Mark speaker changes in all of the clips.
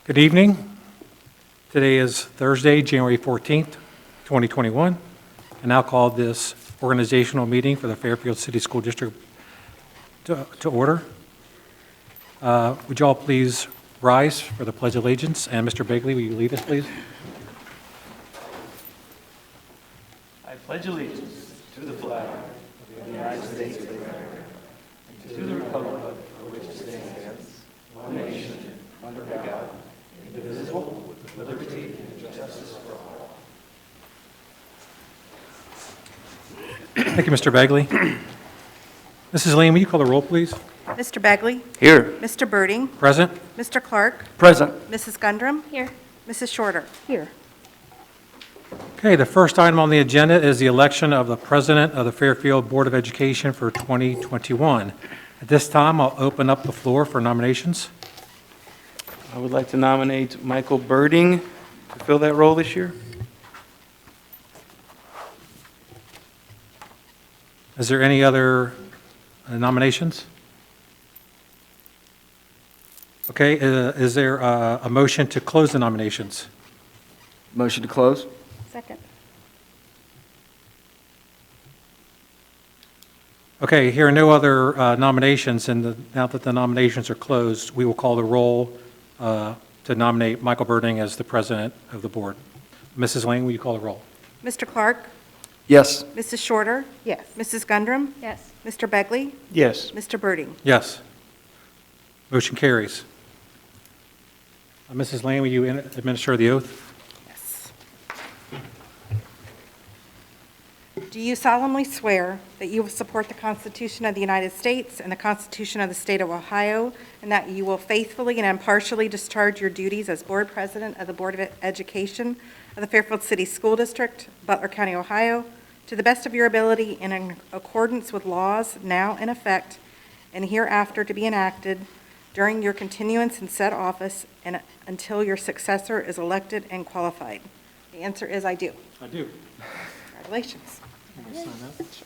Speaker 1: Good evening. Today is Thursday, January 14th, 2021, and I'll call this organizational meeting for the Fairfield City School District to order. Would you all please rise for the Pledge of Allegiance? And Mr. Begley, will you lead us, please?
Speaker 2: I pledge allegiance to the flag of the United States of America and to the republic for which it stands, one nation, under God, indivisible, with liberty and justice for all.
Speaker 1: Thank you, Mr. Begley. Mrs. Lane, will you call the roll, please?
Speaker 3: Mr. Begley?
Speaker 2: Here.
Speaker 3: Mr. Birding?
Speaker 1: Present.
Speaker 3: Mr. Clark?
Speaker 2: Present.
Speaker 3: Mrs. Gundram?
Speaker 4: Here.
Speaker 3: Mrs. Shorter?
Speaker 4: Here.
Speaker 1: Okay, the first item on the agenda is the election of the President of the Fairfield Board of Education for 2021. At this time, I'll open up the floor for nominations.
Speaker 2: I would like to nominate Michael Birding to fill that role this year.
Speaker 1: Is there any other nominations? Okay, is there a motion to close the nominations?
Speaker 2: Motion to close.
Speaker 4: Second.
Speaker 1: Okay, here are no other nominations, and now that the nominations are closed, we will call the roll to nominate Michael Birding as the president of the board. Mrs. Lane, will you call the roll?
Speaker 3: Mr. Clark?
Speaker 2: Yes.
Speaker 3: Mrs. Shorter?
Speaker 4: Yes.
Speaker 3: Mrs. Gundram?
Speaker 4: Yes.
Speaker 3: Mr. Begley?
Speaker 2: Yes.
Speaker 3: Mr. Birding?
Speaker 1: Yes. Motion carries. Mrs. Lane, will you administer the oath?
Speaker 3: Yes. Do you solemnly swear that you will support the Constitution of the United States and the Constitution of the State of Ohio, and that you will faithfully and impartially discharge your duties as Board President of the Board of Education of the Fairfield City School District, Butler County, Ohio, to the best of your ability and in accordance with laws now in effect and hereafter to be enacted during your continuance in said office and until your successor is elected and qualified? The answer is I do.
Speaker 1: I do.
Speaker 3: Congratulations. Thank you.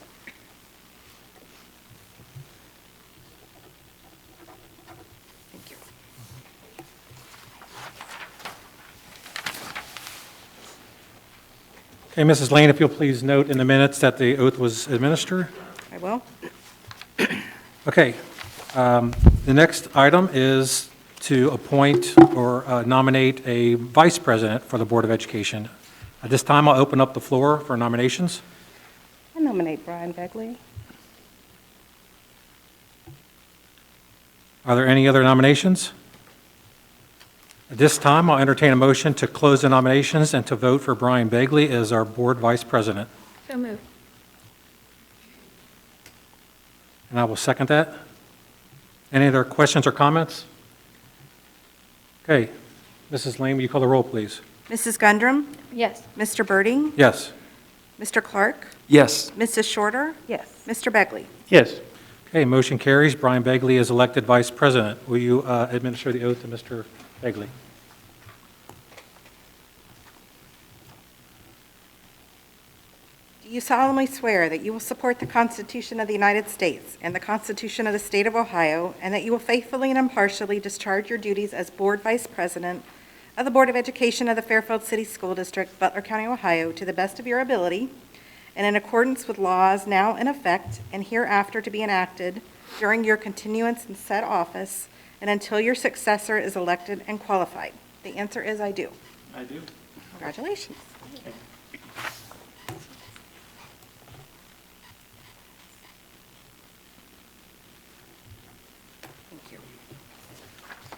Speaker 1: Okay, Mrs. Lane, if you'll please note in the minutes that the oath was administered.
Speaker 3: I will.
Speaker 1: Okay, the next item is to appoint or nominate a vice president for the Board of Education. At this time, I'll open up the floor for nominations.
Speaker 4: I nominate Brian Begley.
Speaker 1: Are there any other nominations? At this time, I'll entertain a motion to close the nominations and to vote for Brian Begley as our board vice president.
Speaker 4: So moved.
Speaker 1: And I will second that. Any other questions or comments? Okay, Mrs. Lane, will you call the roll, please?
Speaker 3: Mrs. Gundram?
Speaker 4: Yes.
Speaker 3: Mr. Birding?
Speaker 1: Yes.
Speaker 3: Mr. Clark?
Speaker 2: Yes.
Speaker 3: Mrs. Shorter?
Speaker 4: Yes.
Speaker 3: Mr. Begley?
Speaker 2: Yes.
Speaker 1: Okay, motion carries. Brian Begley is elected vice president. Will you administer the oath to Mr. Begley?
Speaker 3: Do you solemnly swear that you will support the Constitution of the United States and the Constitution of the State of Ohio, and that you will faithfully and impartially discharge your duties as Board Vice President of the Board of Education of the Fairfield City School District, Butler County, Ohio, to the best of your ability, and in accordance with laws now in effect and hereafter to be enacted during your continuance in said office and until your successor is elected and qualified? The answer is I do.
Speaker 2: I do.
Speaker 3: Congratulations. Thank you.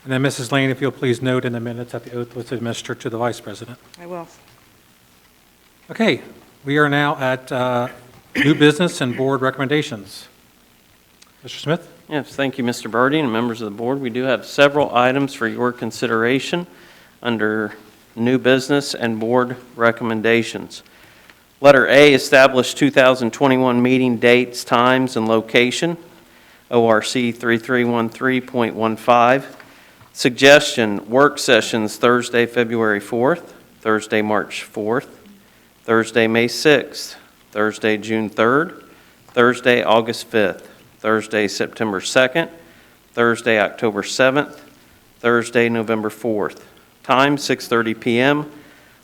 Speaker 1: And then Mrs. Lane, if you'll please note in the minutes that the oath was administered to the vice president.
Speaker 3: I will.
Speaker 1: Okay, we are now at new business and board recommendations. Mr. Smith?
Speaker 5: Yes, thank you, Mr. Birding, and members of the board. We do have several items for your consideration under new business and board recommendations. Letter A, establish 2021 meeting dates, times, and location, ORC 3313.15. Suggestion, work sessions Thursday, February 4th, Thursday, March 4th, Thursday, May 6th, Thursday, June 3rd, Thursday, August 5th, Thursday, September 2nd, Thursday, October 7th, Thursday, November 4th, Time, 6:30 PM.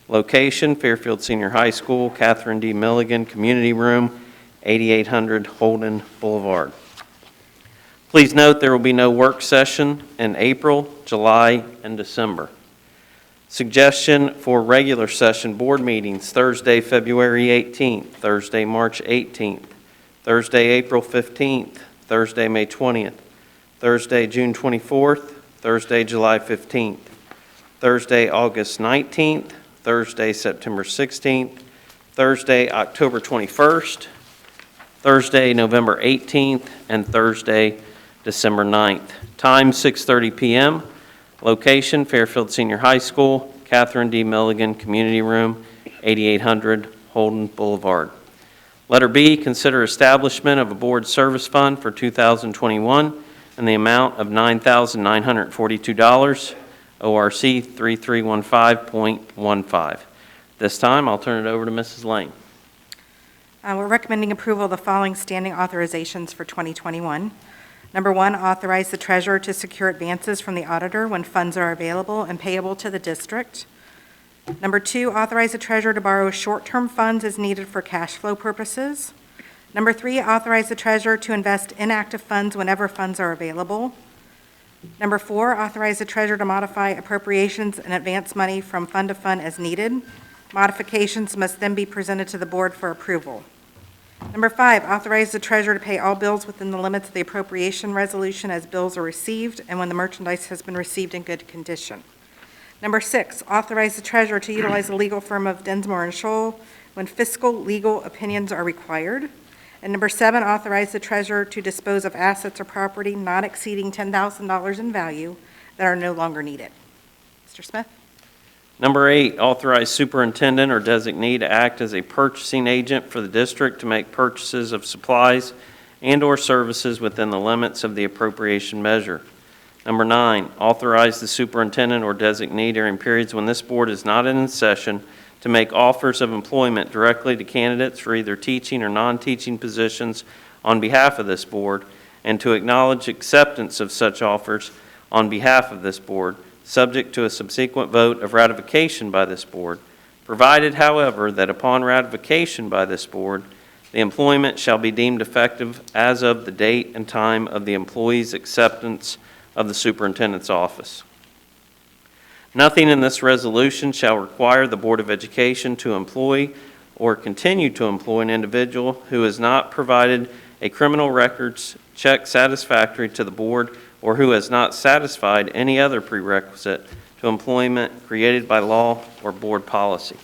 Speaker 5: Location, Fairfield Senior High School, Catherine D. Milligan Community Room, 8800 Holden Boulevard. Please note there will be no work session in April, July, and December. Suggestion for regular session board meetings, Thursday, February 18th, Thursday, March 18th, Thursday, April 15th, Thursday, May 20th, Thursday, June 24th, Thursday, July 15th, Thursday, August 19th, Thursday, September 16th, Thursday, October 21st, Thursday, November 18th, and Thursday, December 9th. Time, 6:30 PM. Location, Fairfield Senior High School, Catherine D. Milligan Community Room, 8800 Holden Boulevard. Letter B, consider establishment of a board service fund for 2021 in the amount of $9,942, ORC 3315.15. This time, I'll turn it over to Mrs. Lane.
Speaker 3: We're recommending approval of the following standing authorizations for 2021. Number one, authorize the treasurer to secure advances from the auditor when funds are available and payable to the district. Number two, authorize the treasurer to borrow short-term funds as needed for cash flow purposes. Number three, authorize the treasurer to invest inactive funds whenever funds are available. Number four, authorize the treasurer to modify appropriations and advance money from fund to fund as needed. Modifications must then be presented to the board for approval. Number five, authorize the treasurer to pay all bills within the limits of the appropriation resolution as bills are received and when the merchandise has been received in good condition. Number six, authorize the treasurer to utilize the legal firm of Densmore and Scholl when fiscal legal opinions are required. And number seven, authorize the treasurer to dispose of assets or property not exceeding $10,000 in value that are no longer needed. Mr. Smith?
Speaker 5: Number 8, authorize superintendent or designee to act as a purchasing agent for the district to make purchases of supplies and/or services within the limits of the appropriation measure. Number 9, authorize the superintendent or designee during periods when this board is not in session to make offers of employment directly to candidates for either teaching or non-teaching positions on behalf of this board, and to acknowledge acceptance of such offers on behalf of this board, subject to a subsequent vote of ratification by this board, provided, however, that upon ratification by this board, the employment shall be deemed effective as of the date and time of the employee's acceptance of the superintendent's office. Nothing in this resolution shall require the Board of Education to employ or continue to employ an individual who has not provided a criminal records check satisfactory to the board or who has not satisfied any other prerequisite to employment created by law or board policy.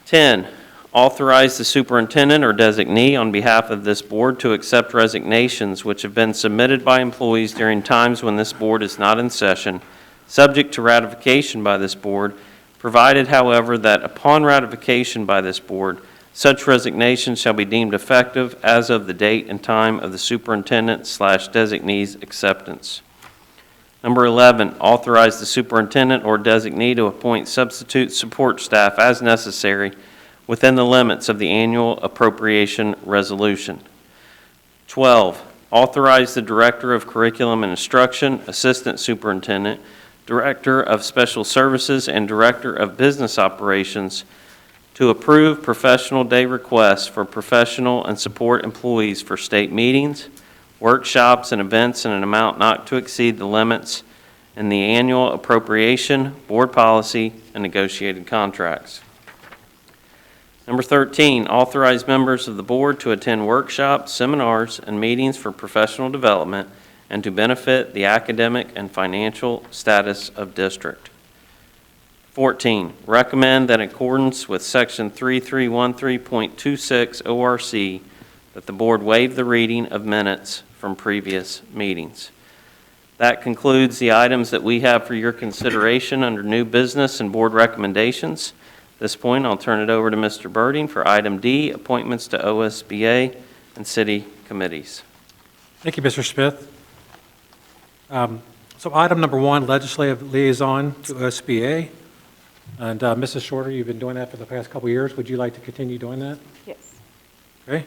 Speaker 5: 10, authorize the superintendent or designee on behalf of this board to accept resignations which have been submitted by employees during times when this board is not in session, subject to ratification by this board, provided, however, that upon ratification by this board, such resignation shall be deemed effective as of the date and time of the superintendent/designee's acceptance. Number 11, authorize the superintendent or designee to appoint substitute support staff as necessary within the limits of the annual appropriation resolution. 12, authorize the Director of Curriculum and Instruction, Assistant Superintendent, Director of Special Services, and Director of Business Operations to approve professional day requests for professional and support employees for state meetings, workshops, and events in an amount not to exceed the limits in the annual appropriation, board policy, and negotiated contracts. Number 13, authorize members of the board to attend workshops, seminars, and meetings for professional development and to benefit the academic and financial status of district. 14, recommend that in accordance with Section 3313.26 ORC that the board waive the reading of minutes from previous meetings. That concludes the items that we have for your consideration under new business and board recommendations. At this point, I'll turn it over to Mr. Birding for item D, appointments to OSBA and city committees.
Speaker 1: Thank you, Mr. Smith. So item number 1, legislative liaison to OSBA. And Mrs. Shorter, you've been doing that for the past couple of years. Would you like to continue doing that?
Speaker 4: Yes.
Speaker 1: Okay.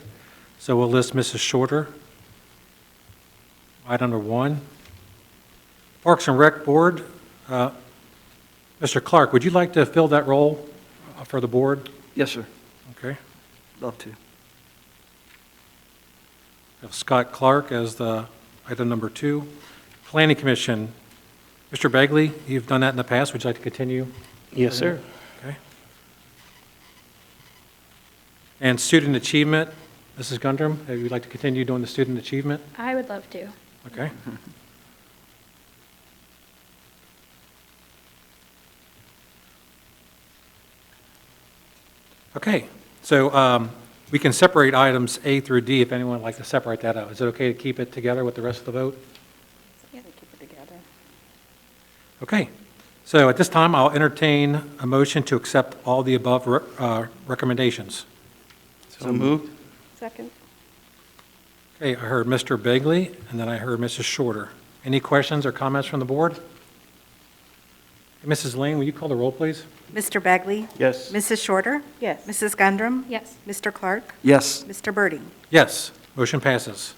Speaker 1: So we'll list Mrs. Shorter. Item number 1. Parks and Rec Board, Mr. Clark, would you like to fill that role for the board?
Speaker 2: Yes, sir.
Speaker 1: Okay.
Speaker 2: Love to.
Speaker 1: We have Scott Clark as the item number 2. Planning Commission, Mr. Begley, you've done that in the past. Would you like to continue?
Speaker 2: Yes, sir.
Speaker 1: Okay. And Student Achievement, Mrs. Gundram, would you like to continue doing the Student Achievement?
Speaker 6: I would love to.
Speaker 1: Okay. Okay, so we can separate items A through D if anyone would like to separate that out. Is it okay to keep it together with the rest of the vote?
Speaker 4: Yeah, keep it together.
Speaker 1: Okay, so at this time, I'll entertain a motion to accept all the above recommendations.
Speaker 5: So moved.
Speaker 4: Second.
Speaker 1: Okay, I heard Mr. Begley, and then I heard Mrs. Shorter. Any questions or comments from the board? Mrs. Lane, will you call the roll, please?
Speaker 3: Mr. Begley?
Speaker 2: Yes.
Speaker 3: Mrs. Shorter?
Speaker 4: Yes.
Speaker 3: Mrs. Gundram?
Speaker 6: Yes.
Speaker 3: Mr. Clark?
Speaker 2: Yes.
Speaker 3: Mr. Birding?
Speaker 1: Yes, motion passes.